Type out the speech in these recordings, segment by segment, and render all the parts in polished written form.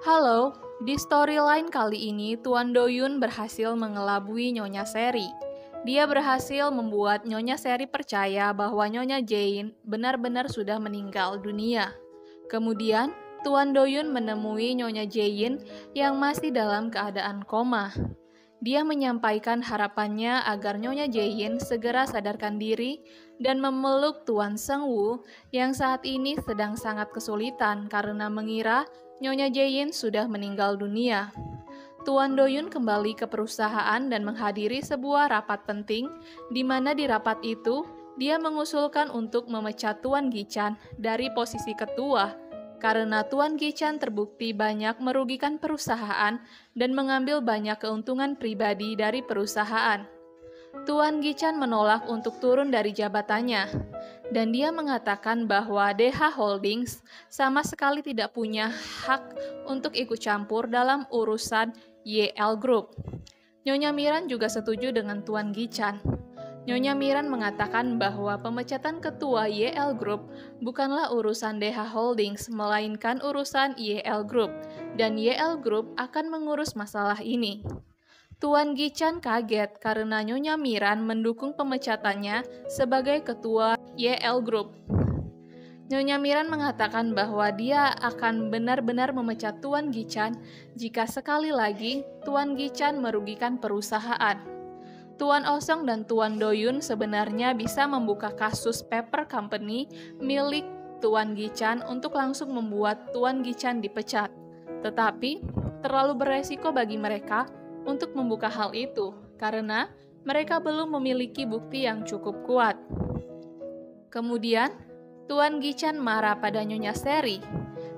Halo, di storyline kali ini Tuan Doyun berhasil mengelabui Nyonya Seri. Dia berhasil membuat Nyonya Seri percaya bahwa Nyonya Jane benar-benar sudah meninggal dunia. Kemudian, Tuan Doyun menemui Nyonya Jane yang masih dalam keadaan koma. Dia menyampaikan harapannya agar Nyonya Jane segera sadarkan diri dan memeluk Tuan Sengwu yang saat ini sedang sangat kesulitan karena mengira Nyonya Jane sudah meninggal dunia. Tuan Doyun kembali ke perusahaan dan menghadiri sebuah rapat penting, di mana di rapat itu dia mengusulkan untuk memecat Tuan Gichan dari posisi ketua karena Tuan Gichan terbukti banyak merugikan perusahaan dan mengambil banyak keuntungan pribadi dari perusahaan. Tuan Gichan menolak untuk turun dari jabatannya, dan dia mengatakan bahwa DH Holdings sama sekali tidak punya hak untuk ikut campur dalam urusan YL Group. Nyonya Miran juga setuju dengan Tuan Gichan. Nyonya Miran mengatakan bahwa pemecatan ketua YL Group bukanlah urusan DH Holdings, melainkan urusan YL Group, dan YL Group akan mengurus masalah ini. Tuan Gichan kaget karena Nyonya Miran mendukung pemecatannya sebagai ketua YL Group. Nyonya Miran mengatakan bahwa dia akan benar-benar memecat Tuan Gichan jika sekali lagi Tuan Gichan merugikan perusahaan. Tuan Osong dan Tuan Doyun sebenarnya bisa membuka kasus paper company milik Tuan Gichan untuk langsung membuat Tuan Gichan dipecat. Tetapi, terlalu beresiko bagi mereka untuk membuka hal itu, karena mereka belum memiliki bukti yang cukup kuat. Kemudian, Tuan Gichan marah pada Nyonya Seri,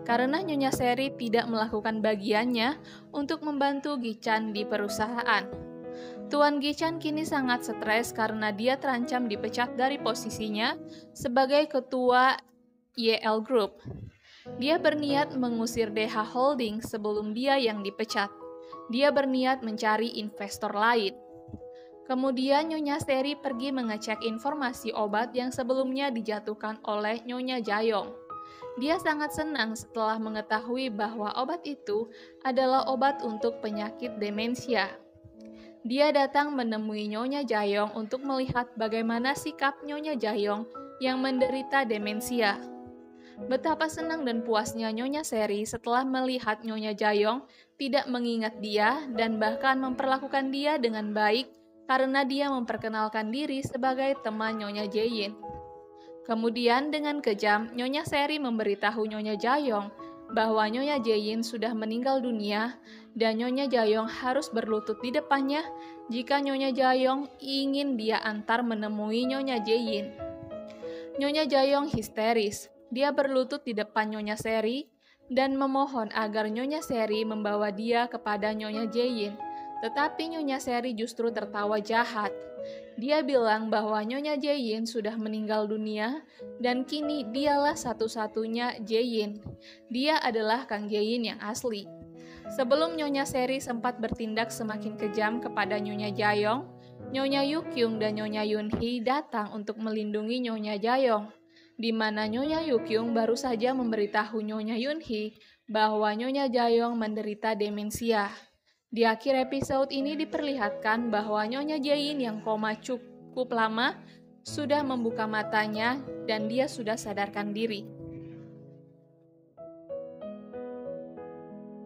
karena Nyonya Seri tidak melakukan bagiannya untuk membantu Gichan di perusahaan. Tuan Gichan kini sangat stres karena dia terancam dipecat dari posisinya sebagai ketua YL Group. Dia berniat mengusir DH Holding sebelum dia yang dipecat. Dia berniat mencari investor lain. Kemudian Nyonya Seri pergi mengecek informasi obat yang sebelumnya dijatuhkan oleh Nyonya Jayong. Dia sangat senang setelah mengetahui bahwa obat itu adalah obat untuk penyakit demensia. Dia datang menemui Nyonya Jayong untuk melihat bagaimana sikap Nyonya Jayong yang menderita demensia. Betapa senang dan puasnya Nyonya Seri setelah melihat Nyonya Jayong tidak mengingat dia dan bahkan memperlakukan dia dengan baik karena dia memperkenalkan diri sebagai teman Nyonya Jane. Kemudian dengan kejam, Nyonya Seri memberitahu Nyonya Jayong bahwa Nyonya Jane sudah meninggal dunia dan Nyonya Jayong harus berlutut di depannya jika Nyonya Jayong ingin dia antar menemui Nyonya Jane. Nyonya Jayong histeris. Dia berlutut di depan Nyonya Seri dan memohon agar Nyonya Seri membawa dia kepada Nyonya Jane. Tetapi Nyonya Seri justru tertawa jahat. Dia bilang bahwa Nyonya Jane sudah meninggal dunia dan kini dialah satu-satunya Jane. Dia adalah Kang Jane yang asli. Sebelum Nyonya Seri sempat bertindak semakin kejam kepada Nyonya Jayong, Nyonya Yukyung dan Nyonya Yunhee datang untuk melindungi Nyonya Jayong, di mana Nyonya Yukyung baru saja memberitahu Nyonya Yunhee bahwa Nyonya Jayong menderita demensia. Di akhir episode ini diperlihatkan bahwa Nyonya Jane yang koma cukup lama sudah membuka matanya dan dia sudah sadarkan diri.